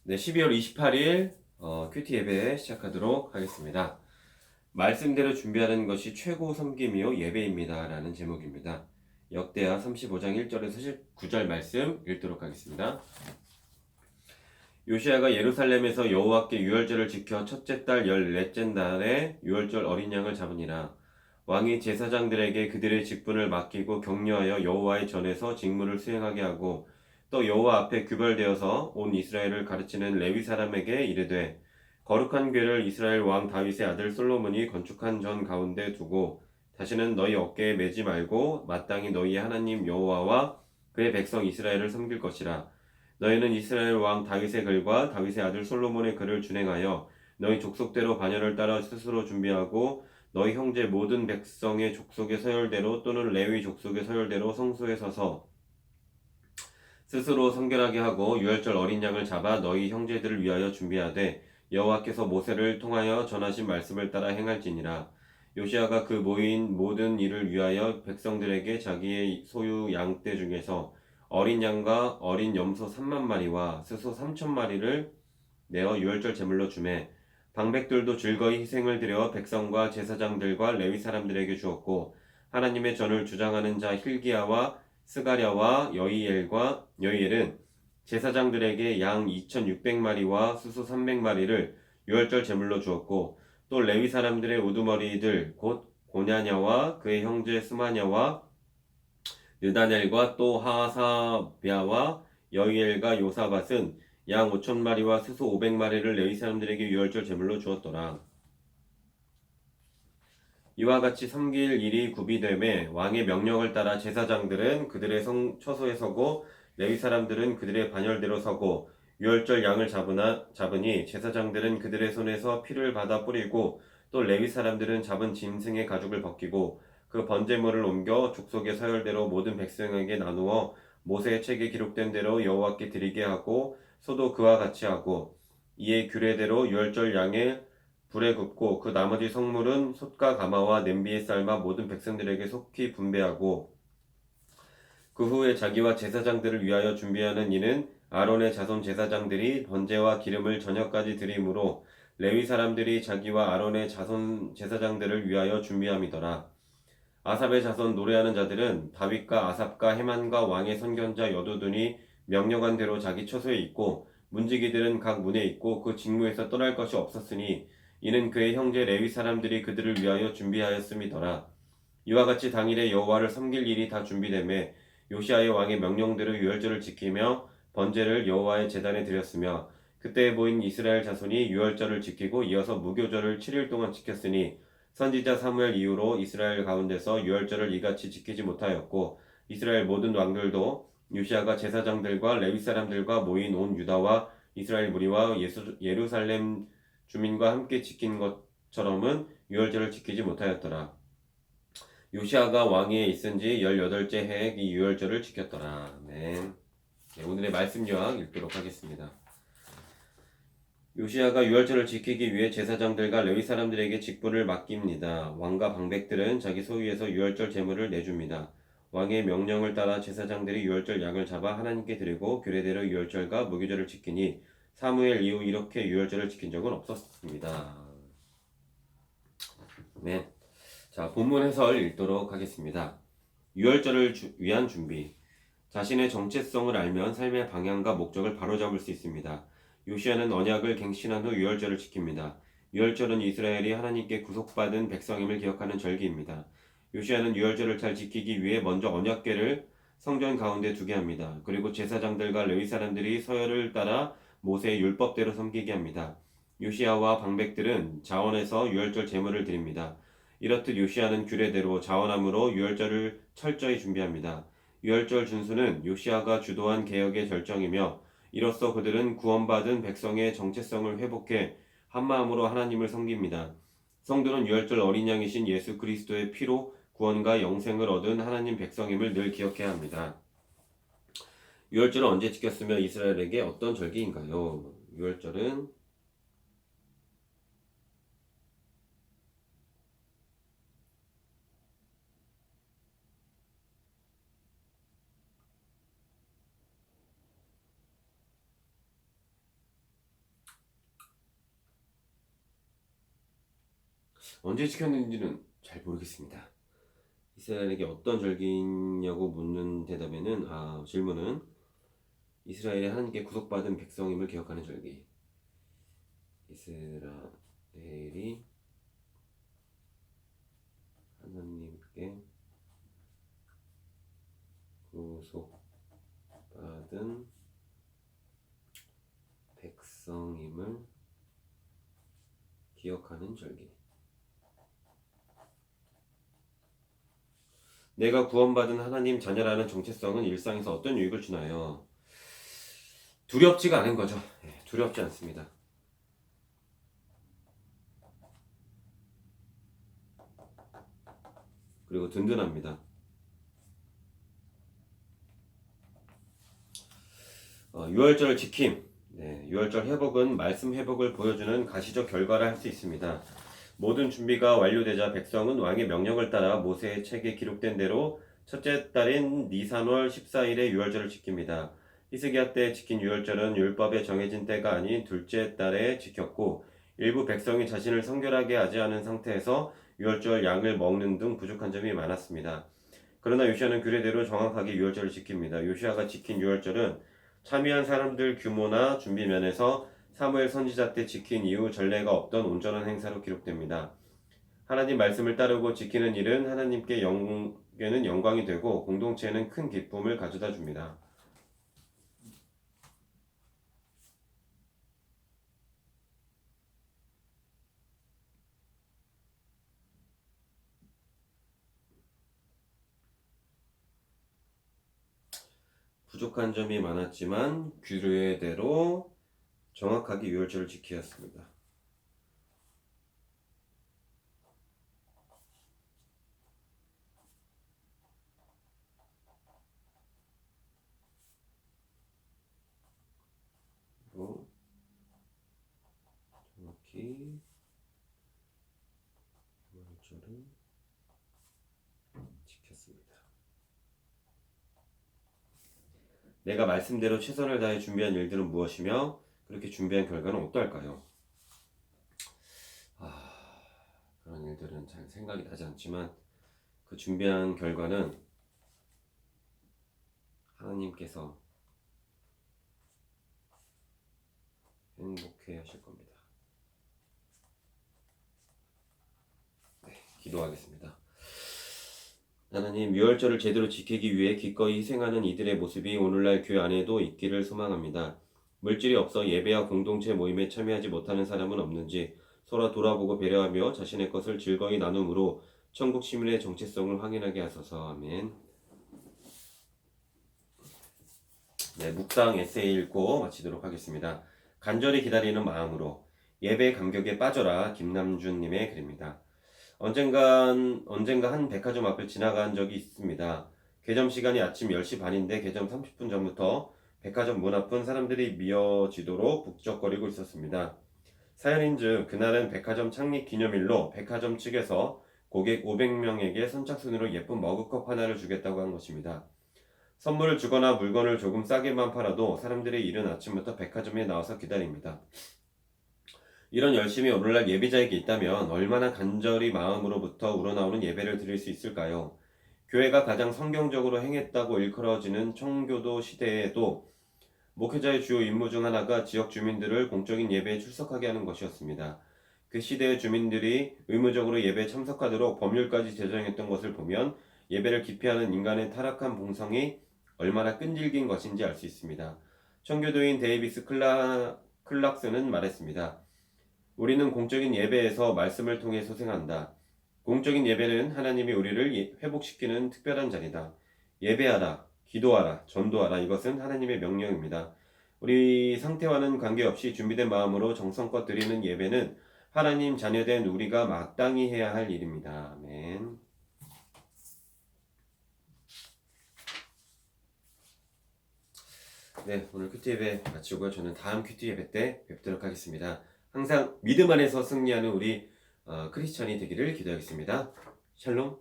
네, 12월 28일 큐티 예배 시작하도록 하겠습니다. 말씀대로 준비하는 것이 최고 섬김이요 예배입니다. 라는 제목입니다. 역대하 35장 1절에서 19절 말씀 읽도록 하겠습니다. 요시야가 예루살렘에서 여호와께 유월절을 지켜 첫째 달 14째 날에 유월절 어린 양을 잡으니라. 왕이 제사장들에게 그들의 직분을 맡기고 격려하여 여호와의 전에서 직무를 수행하게 하고 또 여호와 앞에 규별되어서 온 이스라엘을 가르치는 레위 사람에게 이르되 거룩한 궤를 이스라엘 왕 다윗의 아들 솔로몬이 건축한 전 가운데 두고 다시는 너희 어깨에 매지 말고 마땅히 너희의 하나님 여호와와 그의 백성 이스라엘을 섬길 것이라. 너희는 이스라엘 왕 다윗의 글과 다윗의 아들 솔로몬의 글을 준행하여 너희 족속대로 반열을 따라 스스로 준비하고 너희 형제 모든 백성의 족속의 서열대로 또는 레위 족속의 서열대로 성소에 서서 스스로 성결하게 하고 유월절 어린 양을 잡아 너희 형제들을 위하여 준비하되 여호와께서 모세를 통하여 전하신 말씀을 따라 행할지니라. 요시아가 그 모인 모든 일을 위하여 백성들에게 자기의 소유 양떼 중에서 어린 양과 어린 염소 3만 마리와 스소 3천 마리를 내어 유월절 제물로 주매 방백들도 즐거이 희생을 드려 백성과 제사장들과 레위 사람들에게 주었고 하나님의 전을 주장하는 자 힐기야와 스가랴와 여이엘은 제사장들에게 양 2,600마리와 수수 300마리를 유월절 제물로 주었고 또 레위 사람들의 우두머리들 곧 고냐냐와 그의 형제 스마냐와 느다넬과 또 하사랴와 여이엘과 요사밧은 양 5,000마리와 수수 500마리를 레위 사람들에게 유월절 제물로 주었더라. 이와 같이 섬길 일이 구비되매 왕의 명령을 따라 제사장들은 그들의 처소에 서고 레위 사람들은 그들의 반열대로 서고 유월절 양을 잡으니 제사장들은 그들의 손에서 피를 받아 뿌리고 또 레위 사람들은 잡은 짐승의 가죽을 벗기고 그 번제물을 옮겨 족속의 서열대로 모든 백성에게 나누어 모세의 책에 기록된 대로 여호와께 드리게 하고 소도 그와 같이 하고 이에 규례대로 유월절 양의 불에 굽고 그 나머지 성물은 솥과 가마와 냄비에 삶아 모든 백성들에게 속히 분배하고 그 후에 자기와 제사장들을 위하여 준비하는 이는 아론의 자손 제사장들이 번제와 기름을 저녁까지 드리므로 레위 사람들이 자기와 아론의 자손 제사장들을 위하여 준비함이더라. 아삽의 자손 노래하는 자들은 다윗과 아삽과 헤만과 왕의 선견자 여두둔이 명령한 대로 자기 처소에 있고 문지기들은 각 문에 있고 그 직무에서 떠날 것이 없었으니 이는 그의 형제 레위 사람들이 그들을 위하여 준비하였음이더라. 이와 같이 당일에 여호와를 섬길 일이 다 준비되매 요시아의 왕의 명령대로 유월절을 지키며 번제를 여호와의 제단에 드렸으며 그때에 모인 이스라엘 자손이 유월절을 지키고 이어서 무교절을 7일 동안 지켰으니 선지자 사무엘 이후로 이스라엘 가운데서 유월절을 이같이 지키지 못하였고 이스라엘 모든 왕들도 요시아가 제사장들과 레위 사람들과 모인 온 유다와 이스라엘 무리와 예루살렘 주민과 함께 지킨 것처럼은 유월절을 지키지 못하였더라. 요시아가 왕위에 있은 지 18째 해에 이 유월절을 지켰더라. 아멘. 네, 오늘의 말씀 요약 읽도록 하겠습니다. 요시아가 유월절을 지키기 위해 제사장들과 레위 사람들에게 직분을 맡깁니다. 왕과 방백들은 자기 소유에서 유월절 제물을 내줍니다. 왕의 명령을 따라 제사장들이 유월절 양을 잡아 하나님께 드리고 규례대로 유월절과 무교절을 지키니 사무엘 이후 이렇게 유월절을 지킨 적은 없었습니다. 네. 자, 본문 해설 읽도록 하겠습니다. 유월절을 위한 준비. 자신의 정체성을 알면 삶의 방향과 목적을 바로잡을 수 있습니다. 요시아는 언약을 갱신한 후 유월절을 지킵니다. 유월절은 이스라엘이 하나님께 구속받은 백성임을 기억하는 절기입니다. 요시아는 유월절을 잘 지키기 위해 먼저 언약궤를 성전 가운데 두게 합니다. 그리고 제사장들과 레위 사람들이 서열을 따라 모세의 율법대로 섬기게 합니다. 요시아와 방백들은 자원에서 유월절 제물을 드립니다. 이렇듯 요시아는 규례대로 자원함으로 유월절을 철저히 준비합니다. 유월절 준수는 요시아가 주도한 개혁의 결정이며 이로써 그들은 구원받은 백성의 정체성을 회복해 한마음으로 하나님을 섬깁니다. 성도는 유월절 어린 양이신 예수 그리스도의 피로 구원과 영생을 얻은 하나님 백성임을 늘 기억해야 합니다. 유월절은 언제 지켰으며 이스라엘에게 어떤 절기인가요? 유월절은 언제 지켰는지는 잘 모르겠습니다. 이스라엘에게 어떤 절기냐고 묻는 대답에는 질문은 이스라엘이 하나님께 구속받은 백성임을 기억하는 절기. 이스라엘이 하나님께 구속받은 백성임을 기억하는 절기. 내가 구원받은 하나님 자녀라는 정체성은 일상에서 어떤 유익을 주나요? 두렵지가 않은 거죠. 두렵지 않습니다. 그리고 든든합니다. 유월절 지킴. 유월절 회복은 말씀 회복을 보여주는 가시적 결과를 할 수 있습니다. 모든 준비가 완료되자 백성은 왕의 명령을 따라 모세의 책에 기록된 대로 첫째 달인 니산월 14일에 유월절을 지킵니다. 히스기야 때 지킨 유월절은 율법에 정해진 때가 아닌 둘째 달에 지켰고 일부 백성이 자신을 성결하게 하지 않은 상태에서 유월절 양을 먹는 등 부족한 점이 많았습니다. 그러나 요시아는 규례대로 정확하게 유월절을 지킵니다. 요시아가 지킨 유월절은 참여한 사람들 규모나 준비 면에서 사무엘 선지자 때 지킨 이후 전례가 없던 온전한 행사로 기록됩니다. 하나님 말씀을 따르고 지키는 일은 하나님께는 영광이 되고 공동체에는 큰 기쁨을 가져다 줍니다. 부족한 점이 많았지만 규례대로 정확하게 유월절을 지켜야 했습니다. 그리고 정확히 유월절을 지켰습니다. 내가 말씀대로 최선을 다해 준비한 일들은 무엇이며 그렇게 준비한 결과는 어떠할까요? 그런 일들은 잘 생각이 나지 않지만 그 준비한 결과는 하나님께서 행복해 하실 겁니다. 기도하겠습니다. 하나님, 유월절을 제대로 지키기 위해 기꺼이 희생하는 이들의 모습이 오늘날 교회 안에도 있기를 소망합니다. 물질이 없어 예배와 공동체 모임에 참여하지 못하는 사람은 없는지 서로 돌아보고 배려하며 자신의 것을 즐거이 나눔으로 천국 시민의 정체성을 확인하게 하소서. 아멘. 묵상 에세이 읽고 마치도록 하겠습니다. 간절히 기다리는 마음으로 예배 감격에 빠져라. 김남준님의 글입니다. 언젠가 한 백화점 앞을 지나간 적이 있습니다. 개점 시간이 아침 10시 반인데 개점 30분 전부터 백화점 문 앞은 사람들이 미어지도록 북적거리고 있었습니다. 사연인즉 그날은 백화점 창립 기념일로 백화점 측에서 고객 500명에게 선착순으로 예쁜 머그컵 하나를 주겠다고 한 것입니다. 선물을 주거나 물건을 조금 싸게만 팔아도 사람들이 이른 아침부터 백화점에 나와서 기다립니다. 이런 열심이 오늘날 예배자에게 있다면 얼마나 간절히 마음으로부터 우러나오는 예배를 드릴 수 있을까요? 교회가 가장 성경적으로 행했다고 일컬어지는 청교도 시대에도 목회자의 주요 임무 중 하나가 지역 주민들을 공적인 예배에 출석하게 하는 것이었습니다. 그 시대의 주민들이 의무적으로 예배에 참석하도록 법률까지 제정했던 것을 보면 예배를 기피하는 인간의 타락한 본성이 얼마나 끈질긴 것인지 알 수 있습니다. 청교도인 데이비스 클락스는 말했습니다. 우리는 공적인 예배에서 말씀을 통해 소생한다. 공적인 예배는 하나님이 우리를 회복시키는 특별한 자리다. 예배하라, 기도하라, 전도하라. 이것은 하나님의 명령입니다. 우리 상태와는 관계없이 준비된 마음으로 정성껏 드리는 예배는 하나님 자녀된 우리가 마땅히 해야 할 일입니다. 아멘. 오늘 큐티 예배 마치고요. 저는 다음 큐티 예배 때 뵙도록 하겠습니다. 항상 믿음 안에서 승리하는 우리 크리스찬이 되기를 기도하겠습니다. 샬롬.